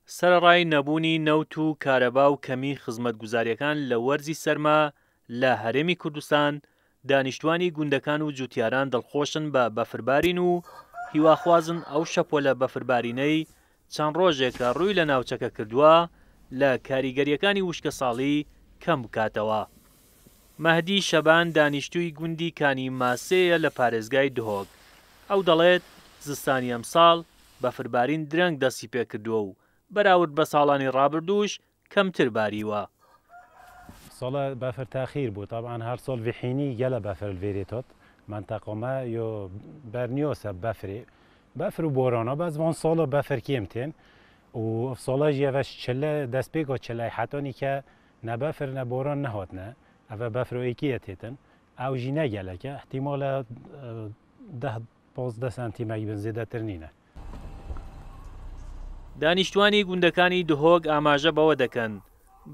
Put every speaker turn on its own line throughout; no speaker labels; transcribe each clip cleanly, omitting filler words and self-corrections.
سەرەڕای نەبوونی نەوت و کارەبا و کەمی خزمەتگوزاریەکان لە وەرزی سەرما لە هەرێمی کوردستان، دانیشتوانی گوندەکان و جوتیاران دڵخۆشن بە بەفربارین و هیواخوازن ئەو شەپۆلە بەفربارینەی چەند ڕۆژێکە ڕووی لە ناوچەکە کردووە لە کاریگەریەکانی وشکە ساڵی کەم بکاتەوە. مەهدی شەبان دانیشتووی گوندی کانی ماسەیە لە پارێزگای دهۆک. ئەو دەڵێت زستانی ئەمساڵ بەفربارین درەنگ دەستی پێکردووە و بەراورد بە ساڵانی ڕابردووش کەمتر باریوە.
ساڵە بەفر تاخیر بوو، طبعا هەر ساڵ ڤحینی گەلە بەفر الڤێرێتۆت منطقەمە یۆ بەرنیۆسە بەفر و بۆرانە بەس وان ساڵە بەفر کێمتێن و ساڵە ژێڤەش چلە دەست پێک و چلای حەتۆنی کە نە بەفر نە بۆران نەهاتنە ئەڤە بەفر و ئێکیە تێتن ئەو ژی نەگەلەکە احتیمالە 10-15 سانتیمەکی بن زێدەتر نینە.
دانیشتوانی گوندەکانی دهۆک ئاماژە بەوە دەکەن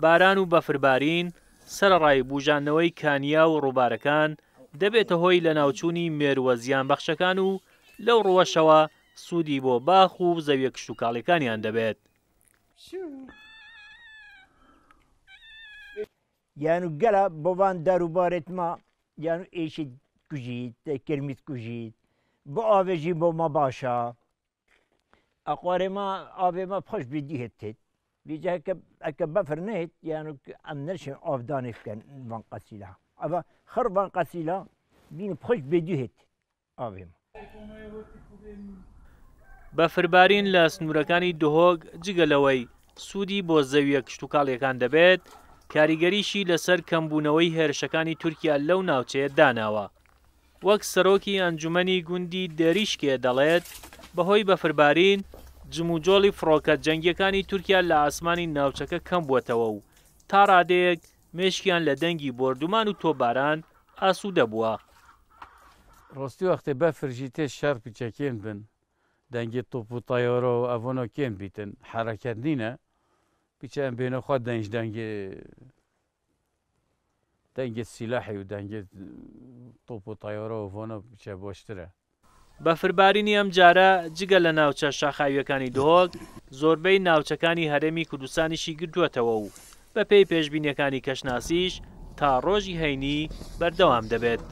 باران و بەفربارین سەرەڕای بوژاندنەوەی کانیا و ڕووبارەکان دەبێتە هۆی لە ناوچوونی مێرووە زیانبەخشەکان و لەو ڕوەشەوە سوودی بۆ باخ و زەویە کشتوکاڵیەکانیان دەبێت.
یانو گەلە بۆوان دەروبارێتمە یانو ئێشی کوژیت کرمیت کوژیت بۆ ئاوێژی بۆ مە باشە ئەقوارێمە ئاوێمە خۆش بیدی هێتێت بیجا ئەکە بەفر نێت یانو ئەم نەرشن ئاودانێ بکەن وان قەسیلە ئەوە خڕ وان قەسیلە بین خۆش بێدی هێت ئاوێمە.
بەفربارین لە سنوورەکانی دهۆک جگەلەوەی سوودی بۆ زەویە کشتوکاڵیەکان دەبێت، کاریگەریشی لەسەر کەمبوونەوەی هێرشەکانی تورکیا لەو ناوچەیە داناوە. وەک سەرۆکی ئەنجومەنی گوندی دێریشکێ دەڵێت بەهۆی بەفربارین جموجۆڵی فڕۆکە جەنگیەکانی تورکیا لە ئاسمانی ناوچەکە کەم بووەتەوە و تا ڕادەیەک مێشکیان لە دەنگی بۆردومان و تۆباران ئاسوودە بووە.
ڕاستی وەختێ بەفرژی تێ شەڕ پیچەکێن بن دەنگی توپ و تایۆرە و ئەڤۆنۆ کێن بیتن حرەکەت نینە پیچەیان بێنەخوا دەنج دەنگێت سیلاحی و دەنگێت توپ و تایۆرە و ڤۆنە پیچە بۆشترە.
بەفربارینی ئەم جارە جگە لە ناوچە شاخاویەکانی دهۆک زۆربەی ناوچەکانی هەرێمی کوردستانیشی گرتووەتەوە و بە پێی پێشبینیەکانی کەشناسیش تا ڕۆژی هەینی بەردەوام دەبێت.